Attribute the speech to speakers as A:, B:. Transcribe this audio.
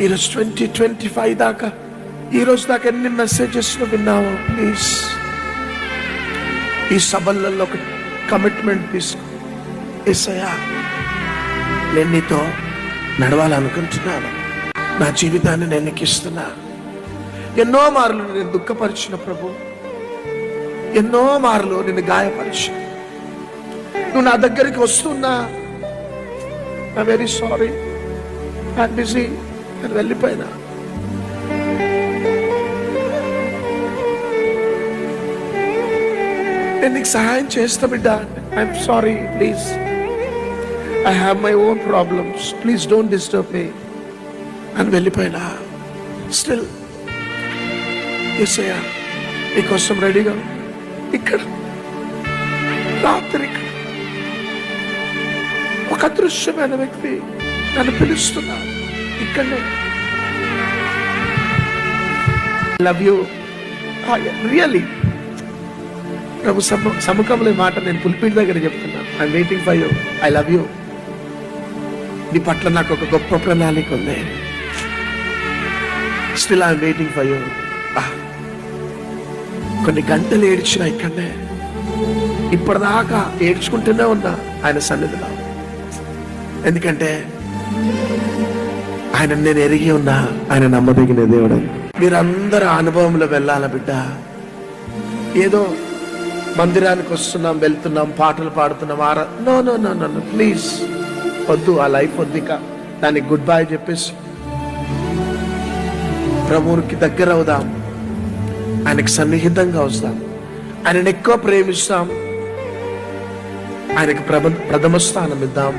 A: ఈరోజు 2025 దాకా, ఈరోజు దాకా ఎన్ని మెసేజెస్ విన్నావో ప్లీజ్ ఈ సభలలో ఒక కమిట్మెంట్ తీసుకో. యేసయ్యా, నేను నీతో నడవాలనుకుంటున్నాను, నా జీవితాన్ని నేను నీకు ఇస్తున్నా. ఎన్నో మార్లు నేను దుఃఖపరిచిన ప్రభు, ఎన్నో మార్లు నిన్ను గాయపరిచిన. నువ్వు నా దగ్గరికి వస్తున్నా, I very sorry, I'm busy, నేను వెళ్ళిపోయినా. నేను నీకు సహాయం చేస్తా బిడ్డ, I'm sorry, please, I have my own problems, please don't disturb me అని వెళ్ళిపోయినా. స్టిల్ యేసయ్యా, నీకోసం రెడీగా ఇక్కడ రాత్రి ఒక అదృశ్యమైన వ్యక్తి నన్ను పిలుస్తున్నా ఇక్కడనే. Love you really. ప్రభు సముఖంలో మాట నేను పులిపీడి దగ్గర చెప్తున్నా. I'm waiting for you, I love you. నీ పట్ల నాకు ఒక గొప్ప ప్రణాళిక ఉంది. Still I'm waiting for you. కొన్ని గంటలు ఏడ్చిన ఇక్కడనే, ఇప్పటిదాకా ఏడ్చుకుంటూనే ఉన్నా ఆయన సన్నిధిలో. ఎందుకంటే ఆయన నేను ఎరిగి ఉన్నా, ఆయన నమ్మదగిన దేవుడు. మీరందరూ అనుభవంలో వెళ్ళాల బిడ్డ. ఏదో మందిరానికి వస్తున్నాం, వెళ్తున్నాం, పాటలు పాడుతున్నాం, no no no no please వద్దు, ఆ లైఫ్ వద్దు. ఇక దానికి గుడ్ బై చెప్పేసి ప్రభువుకి దగ్గర అవుదాం, ఆయనకి సన్నిహితంగా వస్తాం, ఆయనను ఎక్కువ ప్రేమిస్తాం, ఆయనకి ప్రథమ స్థానం ఇద్దాం.